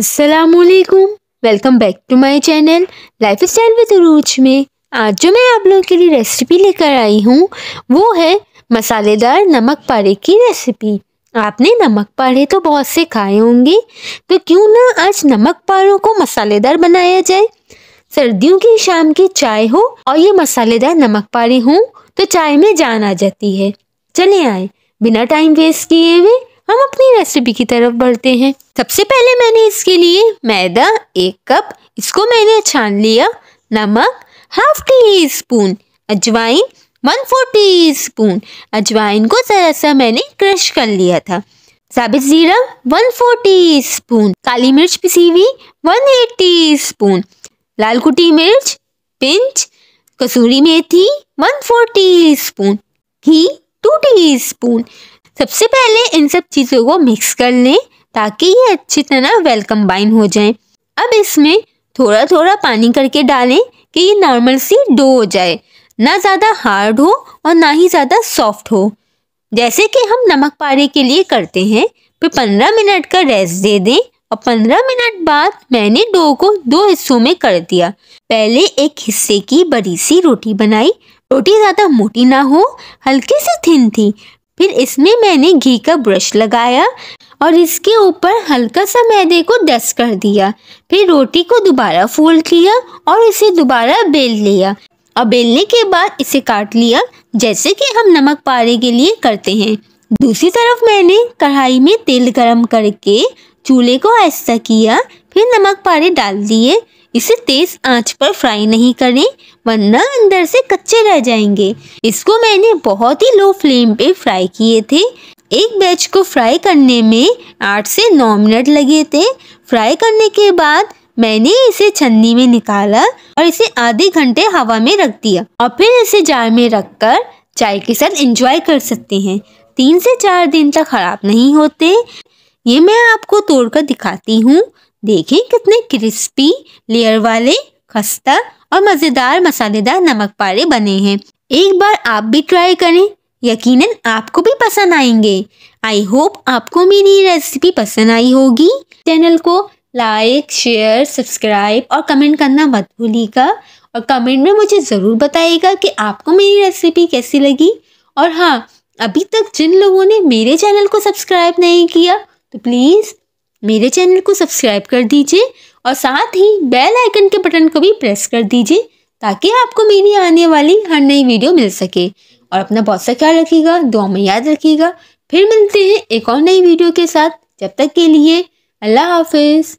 अस्सलामुअलैकुम। Welcome back to my channel life style with Urooj में। आज जो मैं आप लोगों के लिए रेसिपी लेकर आई हूँ वो है मसालेदार नमक पारे की रेसिपी। आपने नमक पारे तो बहुत से खाए होंगे, तो क्यों ना आज नमक पारों को मसालेदार बनाया जाए। सर्दियों की शाम की चाय हो और ये मसालेदार नमक पारे हों तो चाय में जान आ जाती है। चले आए, बिना टाइम वेस्ट किए हुए हम अपनी रेसिपी की तरफ बढ़ते हैं। सबसे पहले मैंने इसके लिए मैदा 1 कप, इसको मैंने छान लिया। नमक ½ टी स्पून, अजवाइन 1/4 टी स्पून, अजवाइन को जरा सा मैंने क्रश कर लिया था। साबित जीरा 1/4 टी स्पून, काली मिर्च पिसी हुई 1/8 टी स्पून, लाल कुटी मिर्च पिंच, कसूरी मेथी 1/4 टी स्पून, घी 2 टी स्पून। सबसे पहले इन सब चीज़ों को मिक्स कर लें ताकि ये अच्छी तरह वेल कंबाइन हो जाए। अब इसमें थोड़ा थोड़ा पानी करके डालें कि ये नॉर्मल सी डो हो जाए, ना ज़्यादा हार्ड हो और ना ही ज़्यादा सॉफ्ट हो, जैसे कि हम नमक पारे के लिए करते हैं। फिर 15 मिनट का रेस्ट दे दें और 15 मिनट बाद मैंने डो को 2 हिस्सों में कर दिया। पहले एक हिस्से की बड़ी सी रोटी बनाई। रोटी ज़्यादा मोटी ना हो, हल्की सी थिन थी। फिर इसमें मैंने घी का ब्रश लगाया और इसके ऊपर हल्का सा मैदे को डस्ट कर दिया। फिर रोटी को दोबारा फोल्ड किया और इसे दोबारा बेल लिया और बेलने के बाद इसे काट लिया जैसे कि हम नमक पारे के लिए करते हैं। दूसरी तरफ मैंने कढ़ाई में तेल गरम करके चूल्हे को ऐसा किया, फिर नमक पारे डाल दिए। इसे तेज आंच पर फ्राई नहीं करें वरना अंदर से कच्चे रह जाएंगे। इसको मैंने बहुत ही लो फ्लेम पे फ्राई किए थे। एक बैच को फ्राई करने में 8 से 9 मिनट लगे थे। फ्राई करने के बाद मैंने इसे छन्नी में निकाला और इसे आधे घंटे हवा में रख दिया और फिर इसे जार में रखकर चाय के साथ एंजॉय कर सकते हैं। 3 से 4 दिन तक खराब नहीं होते। ये मैं आपको तोड़कर दिखाती हूँ। देखें कितने क्रिस्पी, लेयर वाले, खस्ता और मज़ेदार मसालेदार नमक पारे बने हैं। एक बार आप भी ट्राई करें, यकीनन आपको भी पसंद आएंगे। आई होप आपको मेरी रेसिपी पसंद आई होगी। चैनल को लाइक, शेयर, सब्सक्राइब और कमेंट करना मत भूलिएगा और कमेंट में मुझे ज़रूर बताइएगा कि आपको मेरी रेसिपी कैसी लगी। और हाँ, अभी तक जिन लोगों ने मेरे चैनल को सब्सक्राइब नहीं किया तो प्लीज़ मेरे चैनल को सब्सक्राइब कर दीजिए और साथ ही बेल आइकन के बटन को भी प्रेस कर दीजिए ताकि आपको मेरी आने वाली हर नई वीडियो मिल सके। और अपना बहुत सा ख्याल रखिएगा, दुआ में याद रखिएगा। फिर मिलते हैं एक और नई वीडियो के साथ। जब तक के लिए अल्लाह हाफिज़।